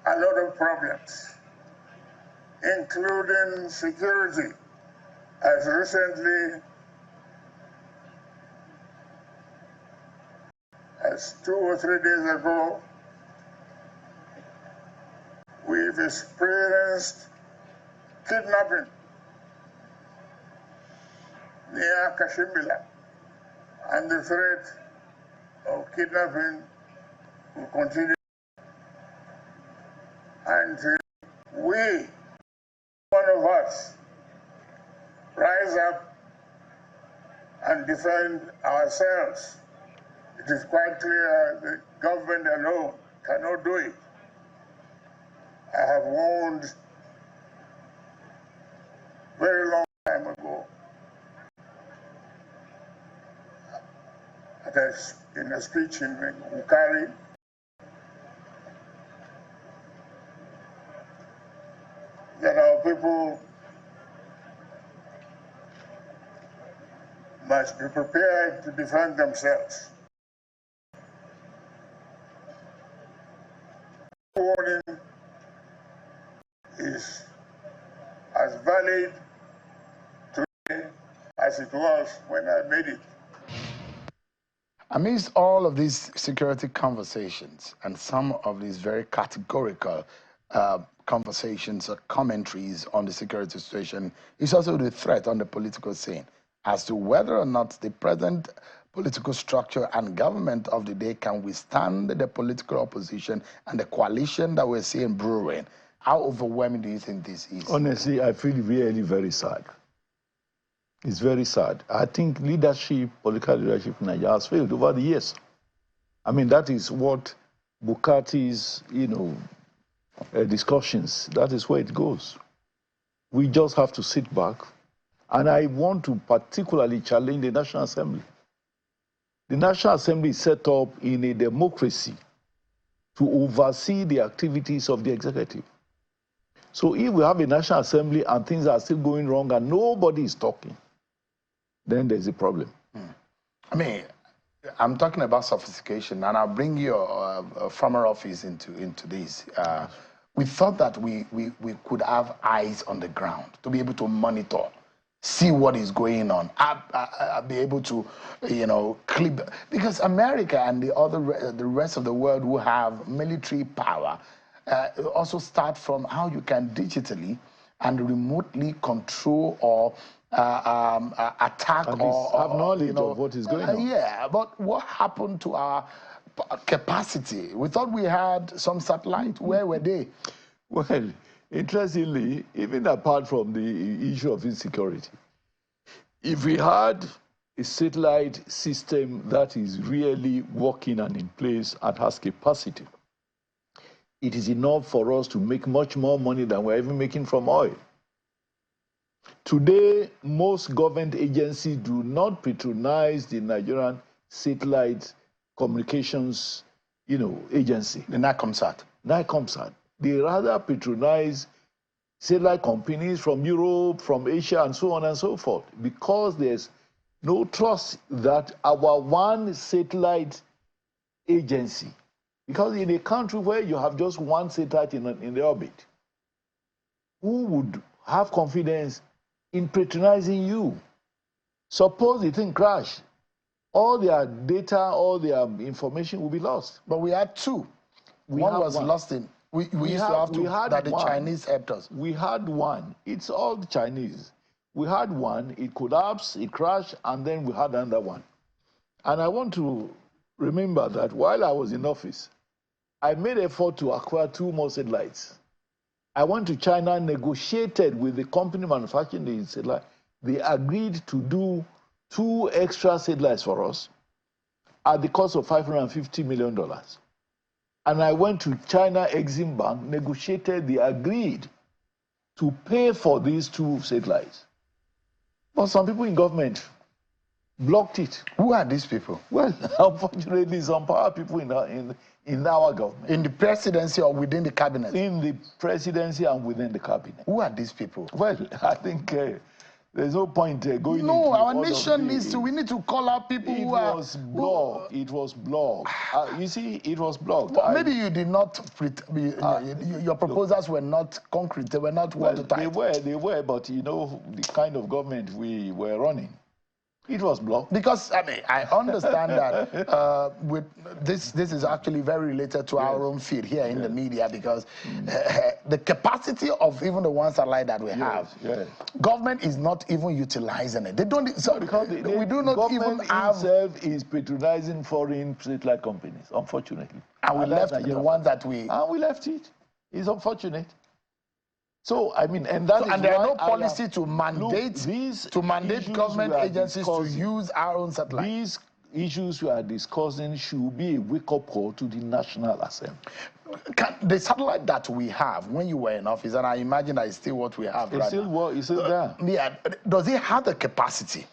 a lot of problems, including security. As recently as 2 or 3 days ago, we've experienced kidnapping near Kashimbila, and the threat of kidnapping will continue until we, one of us, rise up and defend ourselves. It is quite clear the government alone cannot do it. I have warned very long time ago in a speech in Buhari that our people must be prepared to defend themselves. Warning is as valid today as it was when I made it. Amidst all of these security conversations and some of these very categorical conversations or commentaries on the security situation is also the threat on the political scene as to whether or not the present political structure and government of the day can withstand the political opposition and the coalition that we're seeing brewing. How overwhelming do you think this is? Honestly, I feel really very sad. It's very sad. I think leadership, political leadership in Nigeria has failed over the years. I mean, that is what Bukati's, discussions, that is where it goes. We just have to sit back. And I want to particularly challenge the National Assembly. The National Assembly is set up in a democracy to oversee the activities of the executive. So if we have a National Assembly and things are still going wrong and nobody is talking, then there's a problem. I mean, I'm talking about sophistication, and I'll bring your former office into this. We thought that we could have eyes on the ground to be able to monitor, see what is going on. I'll be able to, clip, because America and the rest of the world who have military power also start from how you can digitally and remotely control or attack or have knowledge of what is going on. Yeah, but what happened to our capacity? We thought we had some satellite. Where were they? Well, interestingly, even apart from the issue of insecurity, if we had a satellite system that is really working and in place and has capacity, it is enough for us to make much more money than we're even making from oil. Today, most government agencies do not patronize the Nigerian satellite communications, agency. The NICOMSAT. They rather patronize satellite companies from Europe, from Asia, and so on and so forth, because there's no trust that our one satellite agency, because in a country where you have just one satellite in the orbit, who would have confidence in patronizing you? Suppose the thing crash, all their data, all their information will be lost. But we had two. One was lost in. We used to have two that the Chinese helped us. We had one. It's all the Chinese. We had one. It collapsed, it crashed, and then we had another one. And I want to remember that while I was in office, I made an effort to acquire 2 more satellites. I went to China, negotiated with the company manufacturing the satellite. They agreed to do 2 extra satellites for us at the cost of $550 million. And I went to China Exim Bank, negotiated, they agreed to pay for these 2 satellites. But some people in government blocked it. Who are these people? Well, unfortunately, some power people in our government. In the presidency or within the cabinet? In the presidency and within the cabinet. Who are these people? Well, I think There's no point going No, into our all nation needs to. We need to call out people who are. It was blocked. You see, it was blocked. Well, maybe you did not. Your proposals were not concrete. They were not watertight. They were, but you know the kind of government we were running. It was blocked. Because, I mean, I understand that with this is actually very related to our own field here in the media, because the capacity of even the one satellite that we have, government is not even utilizing it. They don't, so because we do not even have... itself is patronizing foreign satellite companies, unfortunately. And we left the ones that we... And we left it. It's unfortunate. So I mean, and that and there are no policy to mandate government agencies to use our own satellite. These issues we are discussing should be a wake-up call to the National Assembly. The satellite that we have when you were in office, and I imagine that is still what we have it's still there. Yeah, does it have the capacity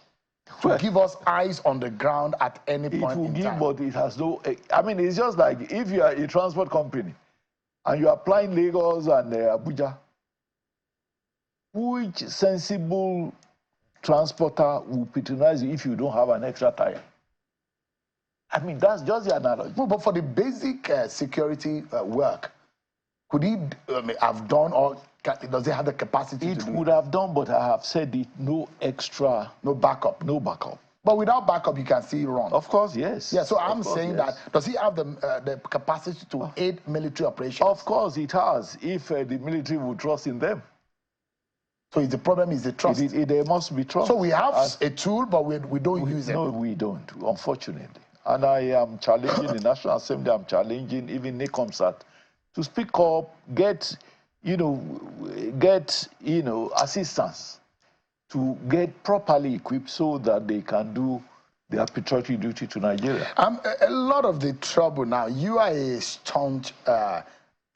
to give us eyes on the ground at any point in time? But it has no. I mean, it's just like if you are a transport company and you are applying Lagos and Abuja. Which sensible transporter will patronize you if you don't have an extra tire? I mean, that's just the analogy. No, but for the basic security work, could he have done, or does he have the capacity to do it? It would have done, but I have said it, no extra. No backup. No backup. But without backup, you can still run. Of course, yes. Yeah, so I'm saying that, does he have the capacity to aid military operations? Of course it has, if the military would trust in them. So the problem is the trust. There must be trust. So we have a tool, but we don't use it. No, we don't, unfortunately. And I am challenging the National Assembly, I'm challenging even NECOMSAT to speak up, get assistance to get properly equipped so that they can do their patriotic duty to Nigeria. A lot of the trouble now, you are a staunch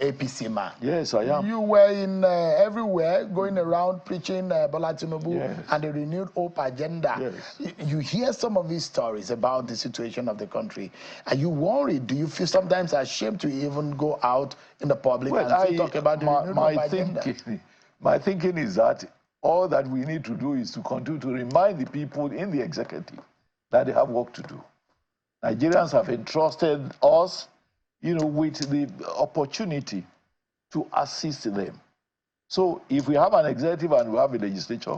APC man. Yes, I am. You were in everywhere, going around preaching Bola Tinubu and the renewed hope agenda. Yes. You hear some of these stories about the situation of the country. Are you worried? Do you feel sometimes ashamed to even go out in the public and talk about the renewed hope agenda? My thinking is that all that we need to do is to continue to remind the people in the executive that they have work to do. Nigerians have entrusted us with the opportunity to assist them. So if we have an executive and we have a legislature,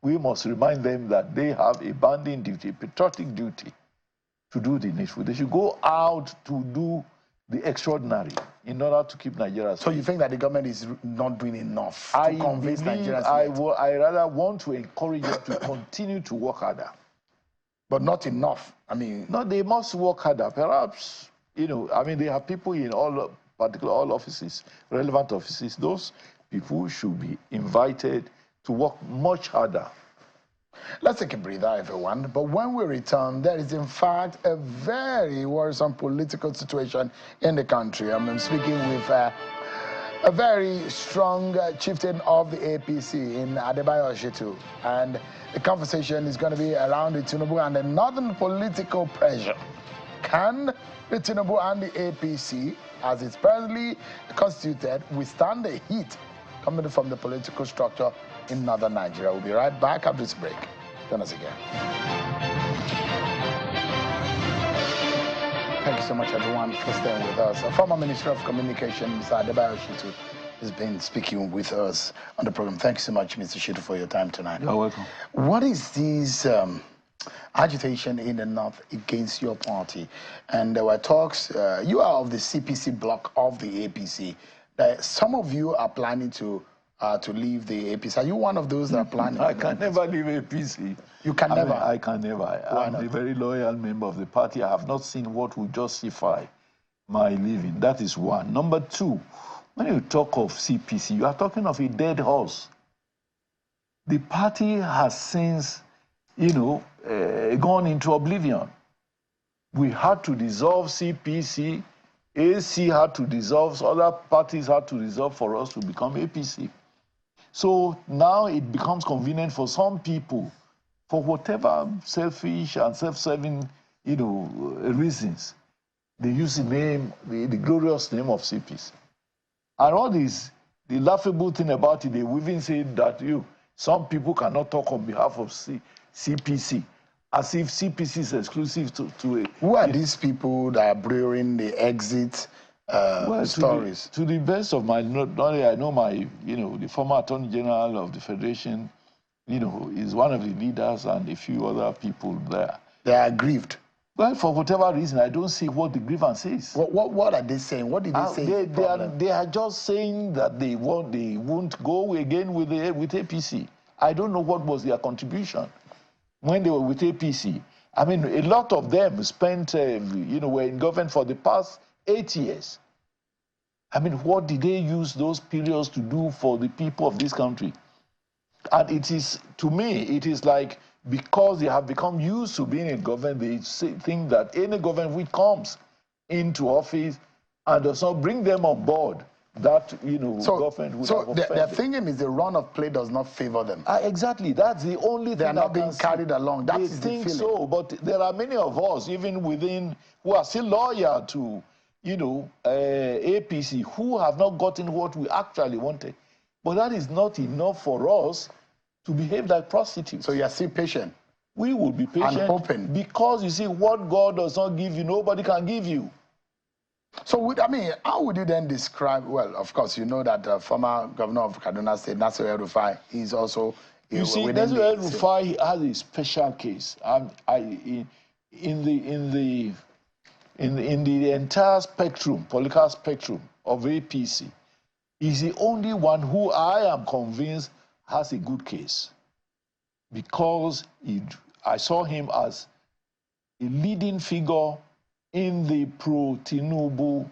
we must remind them that they have a binding duty, a patriotic duty to do the needful. They should go out to do the extraordinary in order to keep Nigeria safe. So you think that the government is not doing enough to convince Nigerians? I rather want to encourage them to continue to work harder. But not enough. I mean... No, they must work harder. Perhaps... they have people in all offices, relevant offices. Those people should be invited to work much harder. Let's take a breather, everyone. But when we return, there is, in fact, a very worrisome political situation in the country. I'm speaking with a very strong chieftain of the APC in Adebayo, Shittu. And the conversation is going to be around the Tinubu and the northern political pressure. Can the Tinubu and the APC, as it's presently constituted, withstand the heat coming from the political structure in northern Nigeria? We'll be right back after this break. Join us again. Thank you so much, everyone, for staying with us. Our former Minister of Communication, Mr. Adebayo Shittu, has been speaking with us on the program. Thank you so much, Mr. Shittu, for your time tonight. You're welcome. What is this agitation in the north against your party? And there were talks, you are of the CPC block of the APC, that some of you are planning to leave the APC. Are you one of those that are planning? I can never leave APC. You can never? I can never. I'm a very loyal member of the party. I have not seen what would justify my leaving. That is one. Number two, when you talk of CPC, you are talking of a dead horse. The party has since, gone into oblivion. We had to dissolve CPC, AC had to dissolve, other parties had to dissolve for us to become APC. So now it becomes convenient for some people, for whatever selfish and self-serving, reasons, they use the name, the glorious name of CPC. And all this, the laughable thing about it, they even say that Some people cannot talk on behalf of CPC, as if CPC is exclusive to a... Who are these people that are brewing the exit stories? To the best of my knowledge, I know the former Attorney General of the Federation, is one of the leaders, and a few other people there. They are aggrieved. Well, for whatever reason, I don't see what the grievance is. What are they saying? What did they say? They are just saying that they won't go again with APC. I don't know what was their contribution when they were with APC. I mean, a lot of them spent, were in government for the past 8 years. I mean, what did they use those periods to do for the people of this country? And it is, to me, it is like, because they have become used to being in government, they think that any government which comes into office and does not bring them on board, that government would have offended. Their thinking is the run of play does not favor them. Exactly, that's the only thing. They are not being carried along. That is the feeling. They think so, but there are many of us, even within, who are still loyal to, APC, who have not gotten what we actually wanted. But that is not enough for us to behave like prostitutes. So you are still patient? We will be patient. And open. Because you see, what God does not give you, nobody can give you. So, how would you then describe, well, of course, you know that former governor of Kaduna State, El-Rufai, is also... You see, El-Rufai has a special case. In the entire spectrum, political spectrum of APC, he's the only one who I am convinced has a good case, because I saw him as a leading figure in the pro-Tinubu,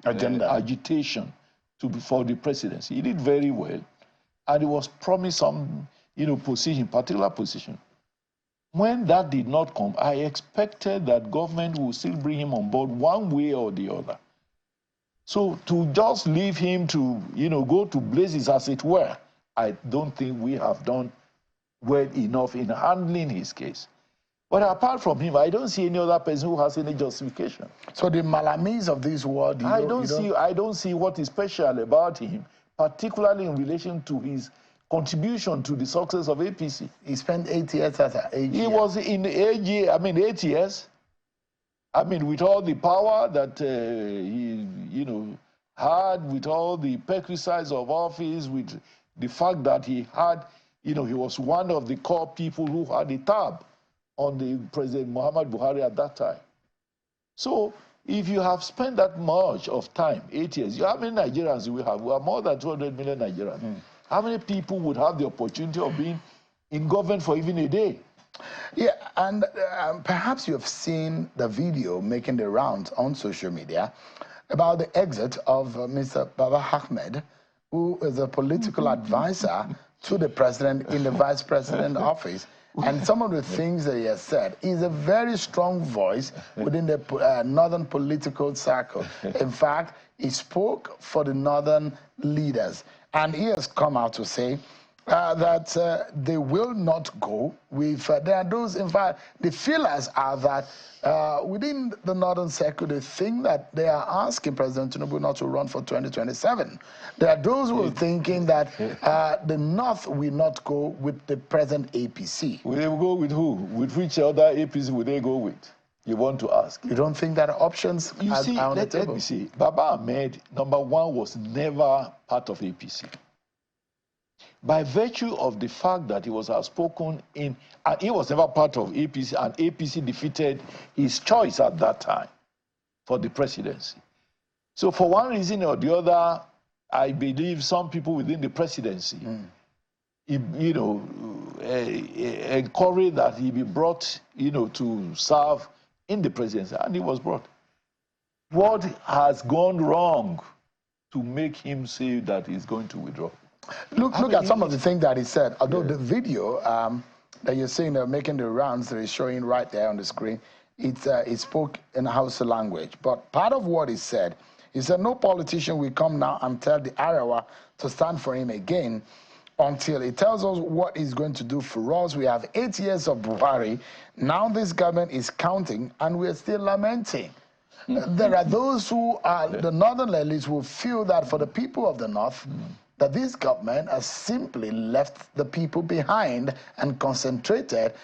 agenda agitation for the presidency. He did very well, and he was promised some, particular position. When that did not come, I expected that government would still bring him on board one way or the other. So to just leave him to, go to blazes, as it were, I don't think we have done well enough in handling his case. But apart from him, I don't see any other person who has any justification. So the Malamis of this world, I don't see what is special about him, particularly in relation to his contribution to the success of APC. He spent 8 years as an AG. He was in AG, 8 years. With all the power that he, had, with all the perquisites of office, with the fact that he had, he was one of the core people who had a tab on the President Muhammad Buhari at that time. So if you have spent that much of time, 8 years, how many Nigerians do we have? We have more than 200 million Nigerians. How many people would have the opportunity of being in government for even a day? Yeah, and perhaps you have seen the video making the rounds on social media about the exit of Mr. Baba Ahmed, who is a political advisor to the president in the vice president office. And some of the things that he has said, he's a very strong voice within the northern political circle. In fact, he spoke for the northern leaders. And he has come out to say that they will not go with, there are those, in fact, the feelers are that within the northern circle, they think that they are asking President Tinubu not to run for 2027. There are those who are thinking that the North will not go with the present APC. Will they go with who? With which other APC will they go with? You want to ask? You don't think that options are on the table? Let me see. Baba Ahmed, number one, was never part of APC. By virtue of the fact that he was outspoken and he was never part of APC, and APC defeated his choice at that time for the presidency. So for one reason or the other, I believe some people within the presidency, encouraged that he be brought, to serve in the presidency, and he was brought. What has gone wrong to make him say that he's going to withdraw? Look at some of the things that he said. Although the video that you're seeing making the rounds that is showing right there on the screen, it spoke in Hausa language. But part of what he said, no politician will come now and tell the Arawa to stand for him again until he tells us what he's going to do for us. We have 8 years of Buhari. Now this government is counting, and we're still lamenting. There are those who are the northern elites who feel that for the people of the north, that this government has simply left the people behind and concentrated,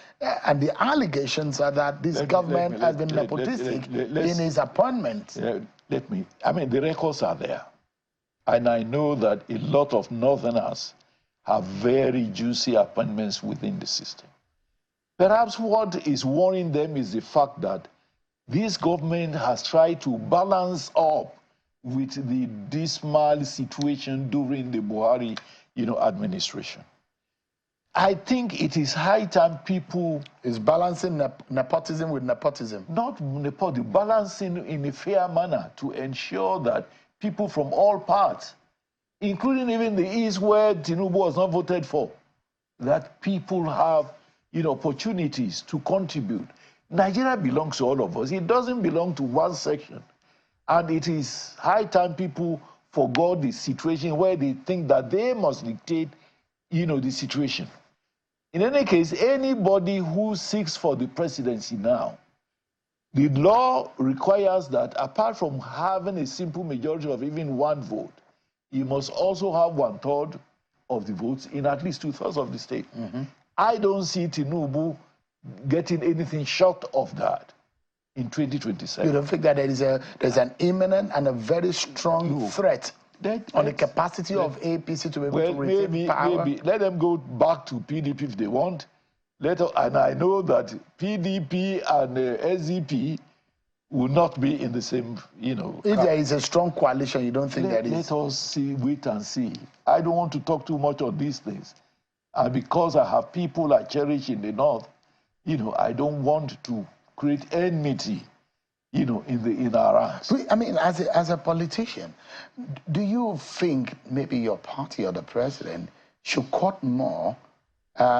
and the allegations are that this government has been nepotistic in his appointments. I mean, the records are there. And I know that a lot of Northerners have very juicy appointments within the system. Perhaps what is worrying them is the fact that this government has tried to balance up with the dismal situation during the Buhari, administration. I think it is high time people... Is balancing nepotism with nepotism. Not nepotism, balancing in a fair manner to ensure that people from all parts, including even the East where Tinubu was not voted for, that people have opportunities to contribute. Nigeria belongs to all of us. It doesn't belong to one section. And it is high time people forgot the situation where they think that they must dictate, the situation. In any case, anybody who seeks for the presidency now, the law requires that apart from having a simple majority of even one vote, you must also have 1/3 of the votes in at least 2/3 of the state. I don't see Tinubu getting anything short of that in 2027. You don't think that there's an imminent and a very strong threat on the capacity of APC to be able to retain power? Maybe. Let them go back to PDP if they want. And I know that PDP and SDP will not be in the same, If there is a strong coalition, you don't think that is? Let us wait and see. I don't want to talk too much on these things. And because I have people I cherish in the North, I don't want to create enmity, in our ranks. I mean, as a politician, do you think maybe your party or the president should cut more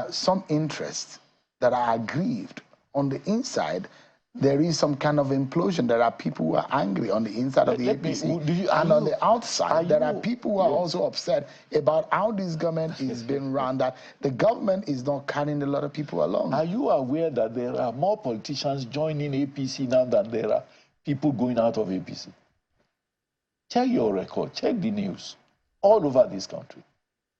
some interests that are aggrieved on the inside? There is some kind of implosion. There are people who are angry on the inside of the APC. And on the outside, there are people who are also upset about how this government is being run, that the government is not carrying a lot of people along. Are you aware that there are more politicians joining APC now than there are people going out of APC? Check your record, check the news, all over this country.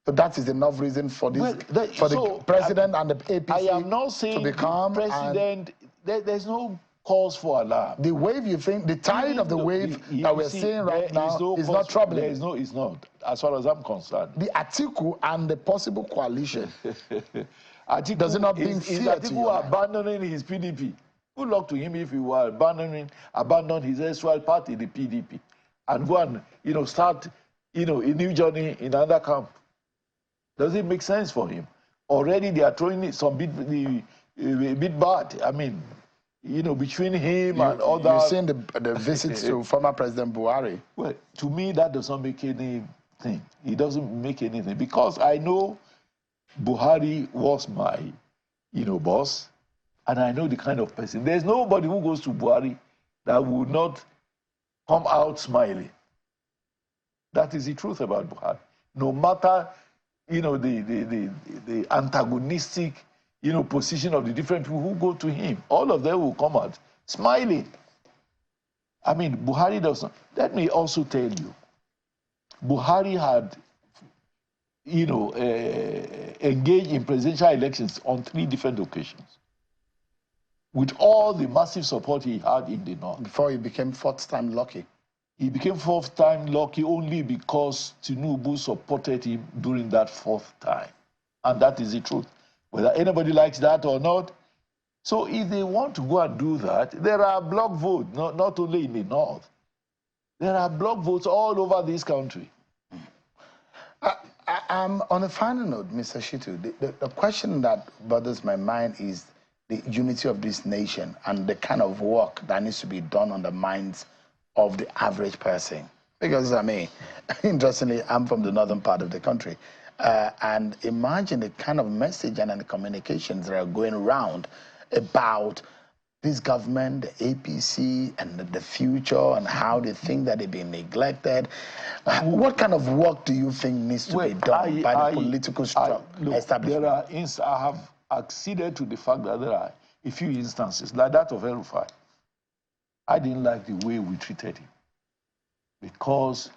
So that is enough reason for this, the president and the APC I am not saying to become president. There's no cause for alarm. The wave, you think, the tide of the wave that we're seeing right now is not troubling? It's not, as far as I'm concerned. The Atiku and the possible coalition, Atiku, does it not bring fear to you? Abandoning his PDP. Good luck to him if he were abandon his erstwhile party, the PDP, and go and, start, a new journey in another camp. Does it make sense for him? Already they are throwing it some bit bad. I mean, between him and others. You're saying the visits to former President Buhari? Well, to me, that does not make anything. It doesn't make anything. Because I know Buhari was my, boss, and I know the kind of person. There's nobody who goes to Buhari that would not come out smiling. That is the truth about Buhari. No matter, the antagonistic position of the different people who go to him, all of them will come out smiling. I mean, Buhari doesn't. Let me also tell you, Buhari had, engaged in presidential elections on 3 different occasions, with all the massive support he had in the North. Before he became 4th time lucky. He became 4th time lucky only because Tinubu supported him during that 4th time. And that is the truth, whether anybody likes that or not. So if they want to go and do that, there are block votes, not only in the North. There are block votes all over this country. On a final note, Mr. Shittu, the question that bothers my mind is the unity of this nation and the kind of work that needs to be done on the minds of the average person. Because, I mean, interestingly, I'm from the northern part of the country. And imagine the kind of message and the communications that are going around about this government, the APC, and the future, and how they think that they're being neglected. What kind of work do you think needs to be done by the political establishment? I have acceded to the fact that there are a few instances, like that of El-Rufai. I didn't like the way we treated him, because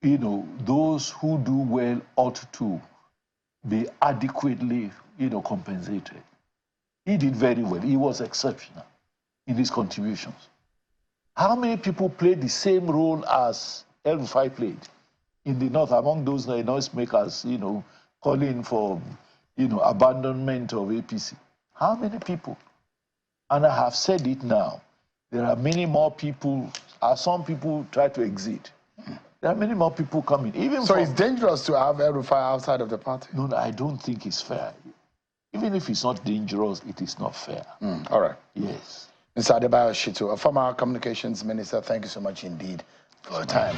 you know, those who do well ought to be adequately, you know, compensated. He did very well. He was exceptional in his contributions. How many people played the same role as El-Rufai played in the North among those noise makers, you know, calling for, you know, abandonment of APC? How many people? And I have said it now. There are many more people, as some people try to exit. There are many more people coming. Even so it's dangerous to have El-Rufai outside of the party? No, I don't think it's fair. Even if it's not dangerous, it is not fair. All right. Yes. Mr. Adebayo Shittu, a former communications minister, thank you so much indeed for your time.